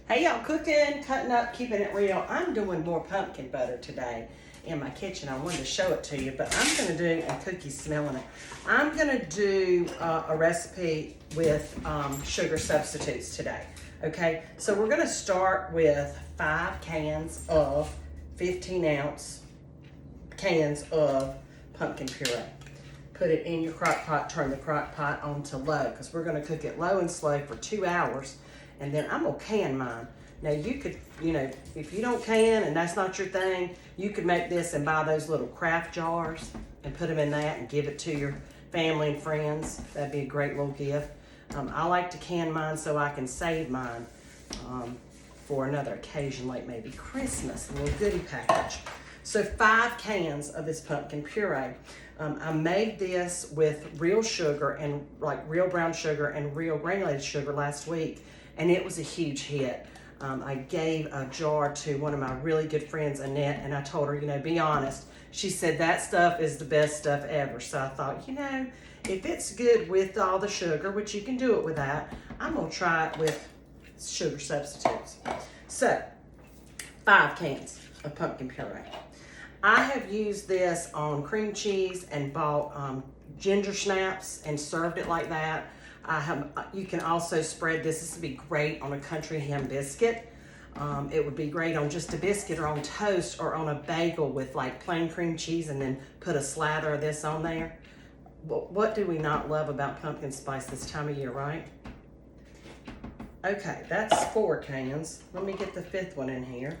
Hey y'all, cooking, cutting up, keeping it real. I'm doing more pumpkin butter today in my kitchen. I wanted to show it to you, but I'm gonna do, and Cookie's smelling it, I'm gonna do a recipe with sugar substitutes today, okay? So we're gonna start with 5 cans of 15-ounce cans of pumpkin puree. Put it in your crock pot, turn the crock pot on to low, because we're gonna cook it low and slow for 2 hours. And then I'm gonna can mine. Now you could, if you don't can and that's not your thing, you could make this and buy those little craft jars and put them in that and give it to your family and friends. That'd be a great little gift. I like to can mine so I can save mine for another occasion, like maybe Christmas, a little goodie package. So 5 cans of this pumpkin puree. I made this with real sugar and like real brown sugar and real granulated sugar last week, and it was a huge hit. I gave a jar to one of my really good friends, Annette, and I told her, be honest. She said that stuff is the best stuff ever. So I thought, if it's good with all the sugar, which you can do it with that, I'm gonna try it with sugar substitutes. So 5 cans of pumpkin puree. I have used this on cream cheese and bought ginger snaps and served it like that. You can also spread this. This would be great on a country ham biscuit. It would be great on just a biscuit or on toast or on a bagel with like plain cream cheese, and then put a slather of this on there. What do we not love about pumpkin spice this time of year, right? Okay, that's 4 cans. Let me get the 5th one in here.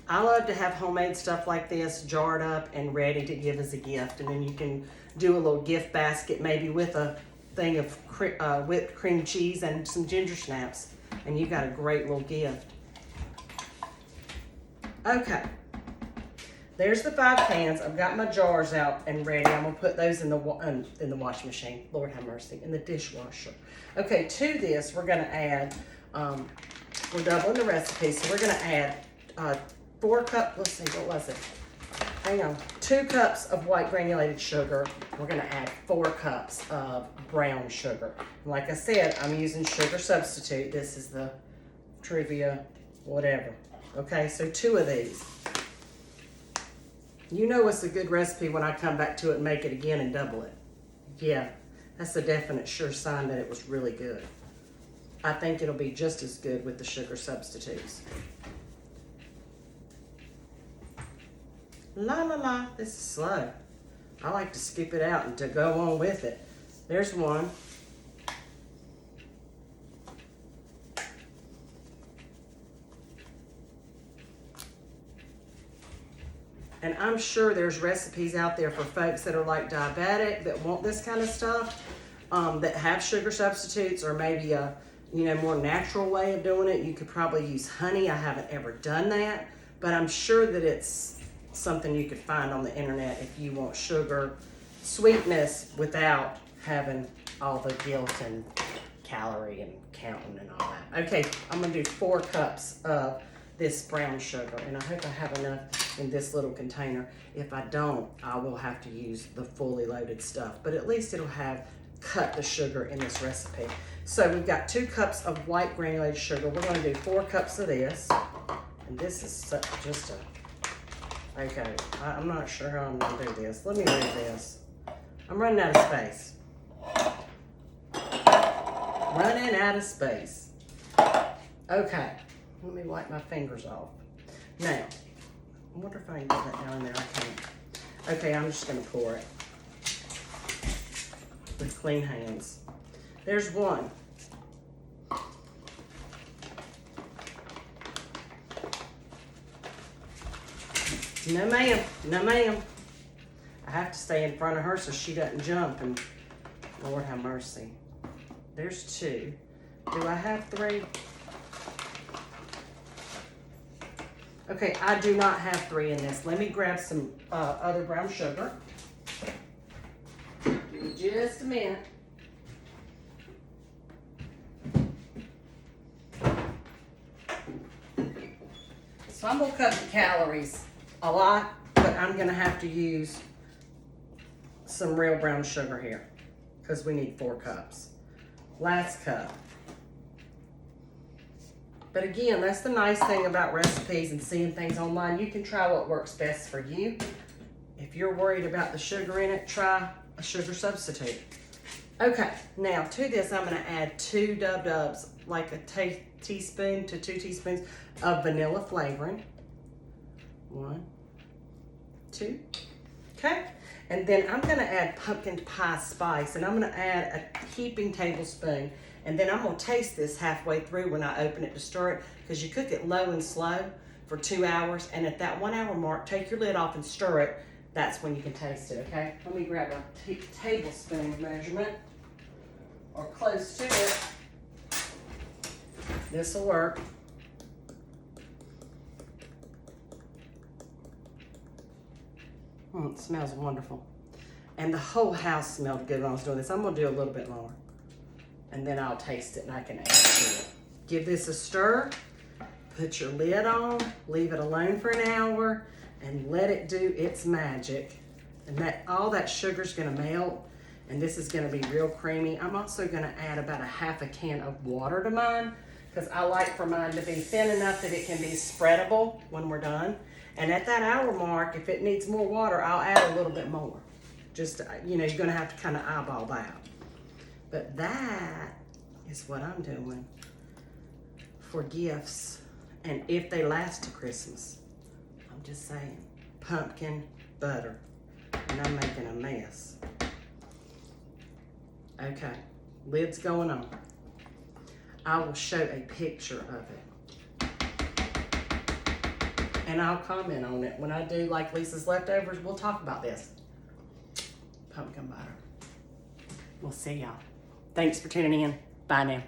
I love to have homemade stuff like this jarred up and ready to give as a gift. And then you can do a little gift basket, maybe with a thing of whipped cream cheese and some ginger snaps. And you got a great little gift. Okay. There's the 5 cans. I've got my jars out and ready. I'm gonna put those in the washing machine. Lord have mercy, in the dishwasher. Okay, to this we're gonna add, we're doubling the recipe, so we're gonna add 4 cups, let's see, what was it? Hang on, 2 cups of white granulated sugar. We're gonna add 4 cups of brown sugar. And like I said, I'm using sugar substitute. This is the trivia, whatever. Okay, so 2 of these. You know it's a good recipe when I come back to it and make it again and double it. Yeah, that's a definite sure sign that it was really good. I think it'll be just as good with the sugar substitutes. La la la, this is slow. I like to skip it out and to go on with it. There's 1. And I'm sure there's recipes out there for folks that are like diabetic, that want this kind of stuff, that have sugar substitutes, or maybe a more natural way of doing it. You could probably use honey. I haven't ever done that, but I'm sure that it's something you could find on the internet if you want sugar sweetness without having all the guilt and calorie and counting and all that. Okay, I'm gonna do 4 cups of this brown sugar, and I hope I have enough in this little container. If I don't, I will have to use the fully loaded stuff, but at least it'll have cut the sugar in this recipe. So we've got 2 cups of white granulated sugar. We're gonna do 4 cups of this, and this is just a, okay, I'm not sure how I'm gonna do this. Let me read this. I'm running out of space. Running out of space. Okay, let me wipe my fingers off. Now, I wonder if I can get that down in there. I can't. Okay, I'm just gonna pour it with clean hands. There's 1. No ma'am, no ma'am. I have to stay in front of her so she doesn't jump, and Lord have mercy. There's 2. Do I have 3? Okay, I do not have 3 in this. Let me grab some other brown sugar. Give me just a minute. So I'm gonna cut the calories a lot, but I'm gonna have to use some real brown sugar here because we need 4 cups. Last cup. But again, that's the nice thing about recipes and seeing things online. You can try what works best for you. If you're worried about the sugar in it, try a sugar substitute. Okay, now to this, I'm gonna add 2 dub-dubs, like a teaspoon to 2 teaspoons of vanilla flavoring. 1, 2, okay? And then I'm gonna add pumpkin pie spice, and I'm gonna add a heaping tablespoon. And then I'm gonna taste this halfway through when I open it to stir it, because you cook it low and slow for 2 hours, and at that 1 hour mark, take your lid off and stir it. That's when you can taste it, okay? Let me grab a tablespoon measurement, or close to it. This'll work. It smells wonderful. And the whole house smelled good when I was doing this. I'm gonna do a little bit more. And then I'll taste it and I can add to it. Give this a stir, put your lid on, leave it alone for an hour, and let it do its magic. And all that sugar's gonna melt, and this is gonna be real creamy. I'm also gonna add about a half a can of water to mine, because I like for mine to be thin enough that it can be spreadable when we're done. And at that hour mark, if it needs more water, I'll add a little bit more. Just, you know, you're gonna have to kind of eyeball that. But that is what I'm doing for gifts, and if they last to Christmas. I'm just saying, pumpkin butter, and I'm making a mess. Okay, lid's going on. I will show a picture of it, and I'll comment on it when I do like Lisa's leftovers. We'll talk about this. Pumpkin butter. We'll see y'all. Thanks for tuning in. Bye now.